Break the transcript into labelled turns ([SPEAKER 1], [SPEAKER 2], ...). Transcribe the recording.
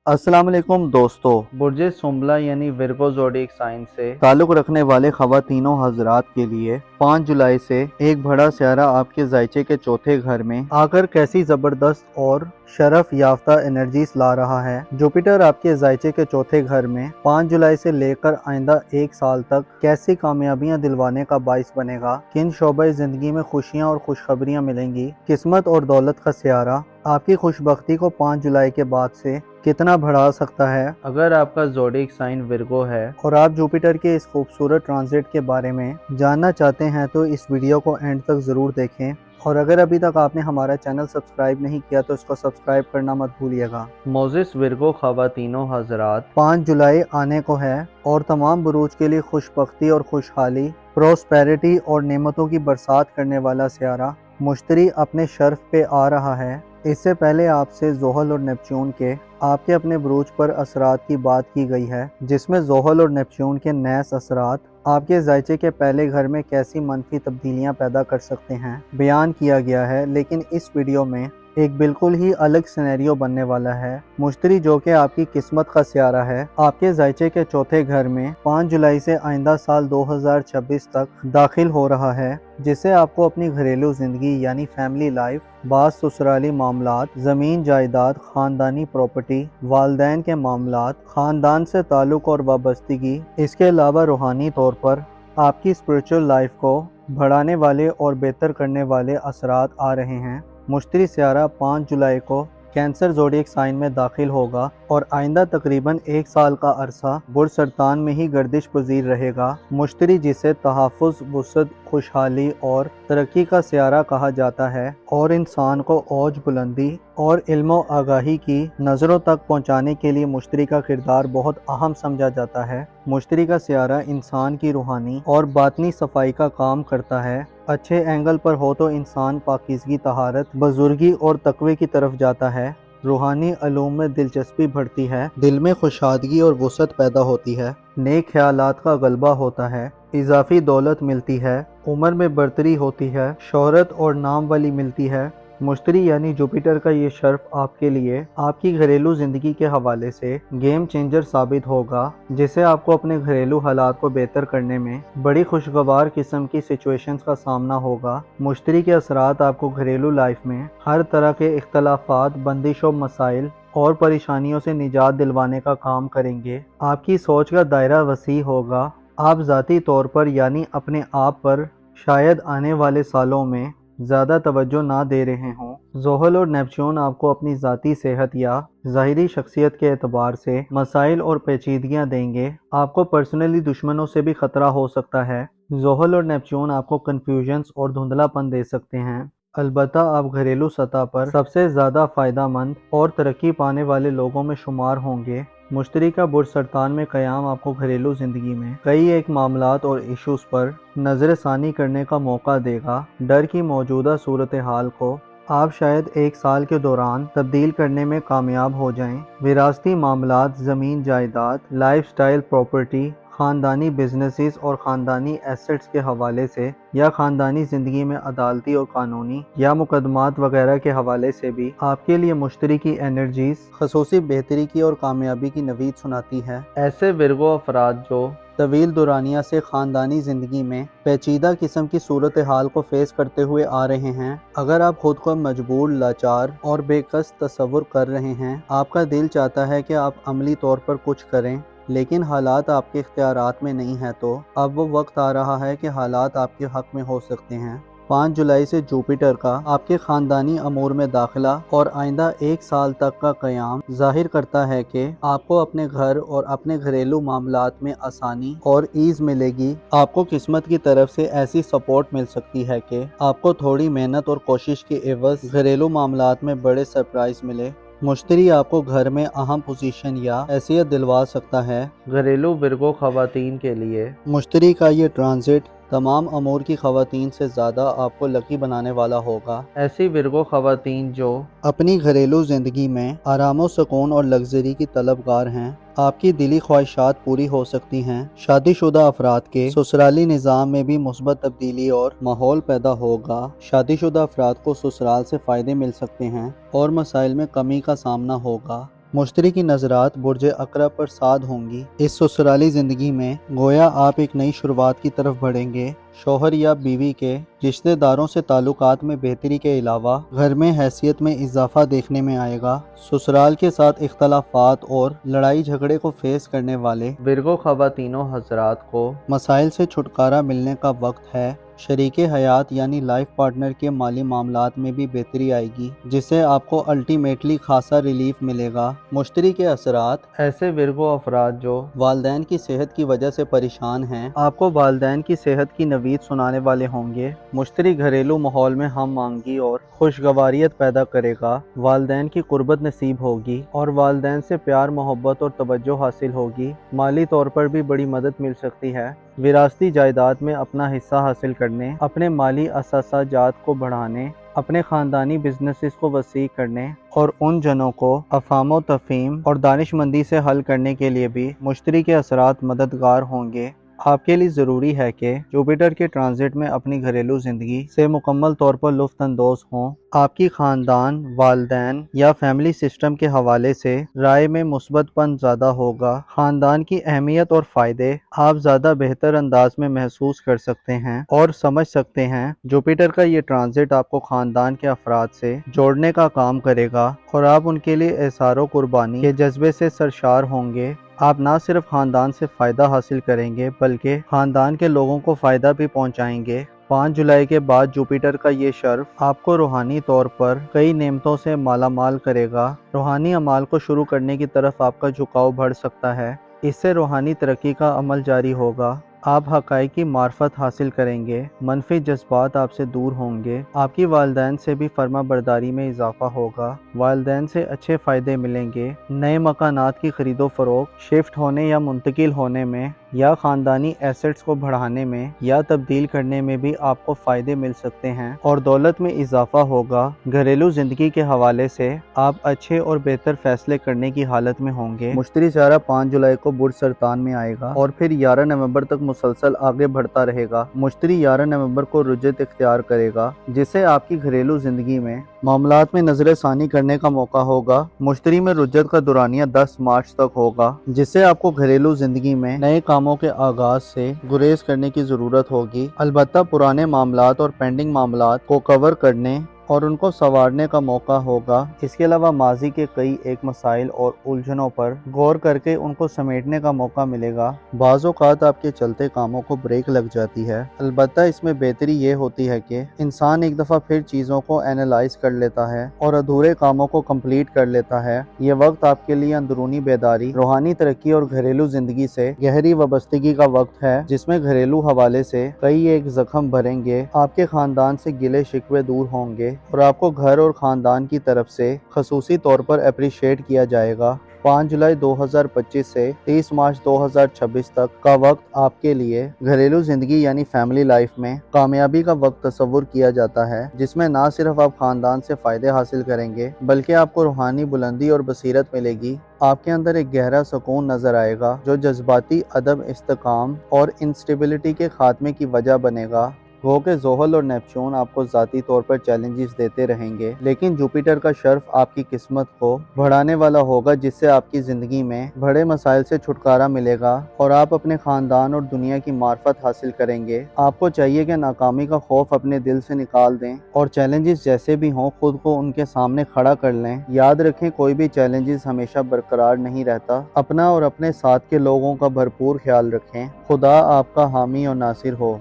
[SPEAKER 1] अस्सलाम वालेकुम दोस्तों। बुर्ज सुम्बला यानी विर्गो ज़ोडिएक साइन से ताल्लुक़ रखने वाले ख़वातीनों हज़रात के लिए 5 जुलाई से एक बड़ा सियारा आपके ज़ायचे के चौथे घर में आकर कैसी ज़बरदस्त और शरफ याफ्ता एनर्जीज ला रहा है। जुपिटर आपके ज़ायचे के चौथे घर में 5 जुलाई से लेकर आइंदा एक साल तक कैसी कामयाबियां दिलवाने का बाइस बनेगा, किन शोबे ज़िंदगी में खुशियां और खुशखबरियां मिलेंगी। किस्मत और दौलत का सियारा आपकी खुशबख्ती को 5 जुलाई के बाद से कितना बढ़ा सकता है। अगर आपका ज़ोडिएक साइन विर्गो है और आप जुपिटर के इस खूबसूरत ट्रांजिट के बारे में जानना चाहते हैं तो इस वीडियो को एंड तक ज़रूर देखें, और अगर अभी तक आपने हमारा चैनल सब्सक्राइब नहीं किया तो इसको सब्सक्राइब करना मत भूलिएगा। मोजिस विर्गो ख़वातीनों हज़रात, 5 जुलाई आने को है और तमाम बुरूज के लिए खुशबख्ती और खुशहाली, प्रोस्पेरिटी और नेमतों की बरसात करने वाला सियारा मुश्तरी अपने शर्फ पे आ रहा है। इससे पहले आपसे ज़ोहल और नेपच्यून के आपके अपने बुरूज पर असरात की बात की गई है, जिसमें ज़ोहल और नेपच्यून के नैस असरात आपके ज़ायचे के पहले घर में कैसी मनफी तब्दीलियां पैदा कर सकते हैं बयान किया गया है। लेकिन इस वीडियो में एक बिल्कुल ही अलग सिनेरियो बनने वाला है। मुश्तरी जो कि आपकी किस्मत का सियारा है, आपके ज़ायचे के चौथे घर में 5 जुलाई से आइंदा साल 2026 तक दाखिल हो रहा है, जिससे आपको अपनी घरेलू ज़िंदगी यानी फैमिली लाइफ, बास ससुराली मामलात, ज़मीन जायदाद, ख़ानदानी प्रॉपर्टी, वालदैन के मामलात, ख़ानदान से ताल्लुक़ और वाबस्तगी, इसके अलावा रूहानी तौर पर आपकी स्पिरिचुअल लाइफ को बढ़ाने वाले और बेहतर करने वाले असरात आ रहे हैं। मुश्तरी सियारा 5 जुलाई को कैंसर ज़ोडिएक साइन में दाखिल होगा और आइंदा तकरीबन एक साल का अरसा बुर्ज सरतान में ही गर्दिश पजीर रहेगा। मुश्तरी जिसे तहफ़्फ़ुज़, वुसअत, खुशहाली और तरक्की का सियारा कहा जाता है और इंसान को औज बुलंदी और इल्म व आगाही की नज़रों तक पहुँचाने के लिए मुश्तरी का किरदार बहुत अहम समझा जाता है। मुश्तरी का सियारा इंसान की रूहानी और बातनी सफाई का काम करता है। अच्छे एंगल पर हो तो इंसान पाकीज़गी, तहारत, बुजुर्गी और तकवे की तरफ जाता है। रूहानी अलूम में दिलचस्पी बढ़ती है, दिल में खुशादगी और वुसअत पैदा होती है, नेक ख्यालात का गलबा होता है, इजाफी दौलत मिलती है, उम्र में बढ़तरी होती है, शोहरत और नाम वाली मिलती है। मुश्तरी यानी जुपिटर का ये शर्फ आपके लिए आपकी घरेलू ज़िंदगी के हवाले से गेम चेंजर साबित होगा, जिससे आपको अपने घरेलू हालात को बेहतर करने में बड़ी खुशगवार किस्म की सिचुएशंस का सामना होगा। मुश्तरी के असरात आपको घरेलू लाइफ में हर तरह के इख्तलाफात, बंदिशों, मसाइल और परेशानियों से निजात दिलवाने का काम करेंगे। आपकी सोच का दायरा वसी होगा। आप ज़ाती तौर पर यानी अपने आप पर शायद आने वाले सालों में ज़्यादा तवज्जो ना दे रहे हों। ज़ोहल और नेपच्यून आपको अपनी ज़ाती सेहत या ज़ाहिरी शख्सियत के एतबार से मसाइल और पेचीदगियाँ देंगे। आपको पर्सनली दुश्मनों से भी ख़तरा हो सकता है। ज़ोहल और नेपच्यून आपको कन्फ्यूजन्स और धुंधलापन दे सकते हैं। अलबत्ता आप घरेलू सतह पर सबसे ज़्यादा फ़ायदा मंद और तरक्की पाने वाले लोगों में शुमार होंगे। मुश्तरी का बुर्ज सरतान में क़याम आपको घरेलू ज़िंदगी में कई एक मामलात और इश्यूज़ पर नज़र सानी करने का मौका देगा। डर की मौजूदा सूरत हाल को आप शायद एक साल के दौरान तब्दील करने में कामयाब हो जाएं। विरासती मामलात, ज़मीन जायदाद, लाइफस्टाइल प्रॉपर्टी, ख़ानदानी बिजनेसेस और ख़ानदानी एसेट्स के हवाले से या ख़ानदानी ज़िंदगी में अदालती और कानूनी या मुकदमात वगैरह के हवाले से भी आपके लिए मुश्तरी की एनर्जीज खसूसी बेहतरी की और कामयाबी की नवीद सुनाती है। ऐसे विर्गो अफराद जो तवील दुरानिया से ख़ानदानी ज़िंदगी में पेचीदा किस्म की सूरत हाल को फेस करते हुए आ रहे हैं, अगर आप खुद को मजबूर, लाचार और बेकस तस्वुर कर रहे हैं, आपका दिल चाहता है कि आप अमली तौर पर कुछ करें लेकिन हालात आपके इख्तियारात में नहीं है, तो अब वो वक्त आ रहा है कि हालात आपके हक में हो सकते हैं। 5 जुलाई से जुपिटर का आपके ख़ानदानी अमूर में दाखिला और आइंदा एक साल तक का क़याम ज़ाहिर करता है कि आपको अपने घर और अपने घरेलू मामलात में आसानी और ईज़ मिलेगी। आपको किस्मत की तरफ से ऐसी सपोर्ट मिल सकती है कि आपको थोड़ी मेहनत और कोशिश के एवज़ घरेलू मामलात में बड़े सरप्राइज़ मिले। मुश्तरी आपको घर में अहम पोजीशन या हैसियत दिलवा सकता है। घरेलू विर्गो ख़वातीन के लिए मुश्तरी का ये ट्रांजिट तमाम अमूर की ख़वातीन से ज़्यादा आपको लकी बनाने वाला होगा। ऐसी विर्गो ख़वातीन जो अपनी घरेलू ज़िंदगी में आराम व सुकून और लग्जरी की तलबगार हैं, आपकी दिली ख्वाहिशात पूरी हो सकती हैं। शादीशुदा अफराद के ससुराली निज़ाम में भी मुस्बत तब्दीली और माहौल पैदा होगा। शादीशुदा अफराद को ससुराल से फ़ायदे मिल सकते हैं और मसाइल में कमी का सामना होगा। مشتری کی نظرات برج عقرب پر ساد ہوں گی۔ اس سسرالی زندگی میں گویا آپ ایک نئی شروعات کی طرف بڑھیں گے۔ شوہر یا بیوی کے رشتہ داروں سے تعلقات میں بہتری کے علاوہ گھر میں حیثیت میں اضافہ دیکھنے میں آئے گا۔ سسرال کے ساتھ اختلافات اور لڑائی جھگڑے کو فیس کرنے والے ورگو خواتینوں حضرات کو مسائل سے چھٹکارا ملنے کا وقت ہے۔ شریک حیات یعنی لائف پارٹنر کے مالی معاملات میں بھی بہتری آئے گی، جس سے آپ کو الٹیمیٹلی خاصا ریلیف ملے گا۔ مشتری کے اثرات: ایسے ورگو افراد جو والدین کی صحت کی وجہ سے پریشان ہیں، آپ کو والدین کی صحت کی نوید سنانے والے ہوں گے۔ مشتری گھریلو ماحول میں ہم آہنگی اور خوشگواریت پیدا کرے گا۔ والدین کی قربت نصیب ہوگی اور والدین سے پیار، محبت اور توجہ حاصل ہوگی۔ مالی طور پر بھی بڑی مدد مل سکتی ہے۔ وراثتی جائیداد میں اپنا حصہ حاصل کرنے، اپنے مالی اثاثہ جات کو بڑھانے، اپنے خاندانی بزنسز کو وسیع کرنے اور ان جنوں کو افہام و تفہیم اور دانش مندی سے حل کرنے کے لیے بھی مشتری کے اثرات مددگار ہوں گے۔ آپ کے لیے ضروری ہے کہ جوپیٹر کے ٹرانزٹ میں اپنی گھریلو زندگی سے مکمل طور پر لطف اندوز ہوں۔ آپ کی خاندان، والدین یا فیملی سسٹم کے حوالے سے رائے میں مثبت پن زیادہ ہوگا۔ خاندان کی اہمیت اور فائدے آپ زیادہ بہتر انداز میں محسوس کر سکتے ہیں اور سمجھ سکتے ہیں۔ جوپیٹر کا یہ ٹرانزٹ آپ کو خاندان کے افراد سے جوڑنے کا کام کرے گا اور آپ ان کے لیے احسار و قربانی کے جذبے سے سرشار ہوں گے۔ آپ نہ صرف خاندان سے فائدہ حاصل کریں گے بلکہ خاندان کے لوگوں کو فائدہ بھی پہنچائیں گے۔ 5 جولائی کے بعد جوپیٹر کا یہ شرف آپ کو روحانی طور پر کئی نعمتوں سے مالا مال کرے گا۔ روحانی اعمال کو شروع کرنے کی طرف آپ کا جھکاؤ بڑھ سکتا ہے۔ اس سے روحانی ترقی کا عمل جاری ہوگا۔ آپ حقائق کی معرفت حاصل کریں گے۔ منفی جذبات آپ سے دور ہوں گے۔ آپ کی والدین سے بھی فرما برداری میں اضافہ ہوگا۔ والدین سے اچھے فائدے ملیں گے۔ نئے مکانات کی خرید و فروخت، شفٹ ہونے یا منتقل ہونے میں یا خاندانی ایسٹس کو بڑھانے میں یا تبدیل کرنے میں بھی آپ کو فائدے مل سکتے ہیں اور دولت میں اضافہ ہوگا۔ گھریلو زندگی کے حوالے سے آپ اچھے اور بہتر فیصلے کرنے کی حالت میں ہوں گے۔ مشتری سیارہ 5 جولائی کو برج سرطان میں آئے گا اور پھر 11 نومبر تک مسلسل آگے بڑھتا رہے گا۔ مشتری 11 نومبر کو رجت اختیار کرے گا، جس سے آپ کی گھریلو زندگی میں معاملات میں نظر ثانی کرنے کا موقع ہوگا۔ مشتری میں رجت کا دورانیہ 10 مارچ تک ہوگا، جس سے آپ کو گھریلو زندگی میں نئے کاموں کے آغاز سے گریز کرنے کی ضرورت ہوگی۔ البتہ پرانے معاملات اور پینڈنگ معاملات کو کور کرنے اور ان کو سنوارنے کا موقع ہوگا۔ اس کے علاوہ ماضی کے کئی ایک مسائل اور الجھنوں پر غور کر کے ان کو سمیٹنے کا موقع ملے گا۔ بعض اوقات آپ کے چلتے کاموں کو بریک لگ جاتی ہے، البتہ اس میں بہتری یہ ہوتی ہے کہ انسان ایک دفعہ پھر چیزوں کو اینالائز کر لیتا ہے اور ادھورے کاموں کو کمپلیٹ کر لیتا ہے۔ یہ وقت آپ کے لیے اندرونی بیداری، روحانی ترقی اور گھریلو زندگی سے گہری وابستگی کا وقت ہے، جس میں گھریلو حوالے سے کئی ایک زخم بھریں گے۔ آپ کے خاندان سے گلے شکوے دور ہوں گے اور آپ کو گھر اور خاندان کی طرف سے خصوصی طور پر اپریشیٹ کیا جائے گا۔ 5 جولائی 2025 سے 30 مارچ 2026 تک کا وقت آپ کے لیے گھریلو زندگی یعنی فیملی لائف میں کامیابی کا وقت تصور کیا جاتا ہے، جس میں نہ صرف آپ خاندان سے فائدے حاصل کریں گے بلکہ آپ کو روحانی بلندی اور بصیرت ملے گی۔ آپ کے اندر ایک گہرا سکون نظر آئے گا جو جذباتی عدم استحکام اور انسٹیبلٹی کے خاتمے کی وجہ بنے گا۔ گو کہ زحل اور نیپچون آپ کو ذاتی طور پر چیلنجز دیتے رہیں گے، لیکن جوپیٹر کا شرف آپ کی قسمت کو بڑھانے والا ہوگا، جس سے آپ کی زندگی میں بڑے مسائل سے چھٹکارا ملے گا اور آپ اپنے خاندان اور دنیا کی معرفت حاصل کریں گے۔ آپ کو چاہیے کہ ناکامی کا خوف اپنے دل سے نکال دیں اور چیلنجز جیسے بھی ہوں خود کو ان کے سامنے کھڑا کر لیں۔ یاد رکھیں کوئی بھی چیلنجز ہمیشہ برقرار نہیں رہتا۔ اپنا اور اپنے ساتھ کے لوگوں کا بھرپور خیال رکھیں۔ خدا آپ کا حامی اور ناصر ہو۔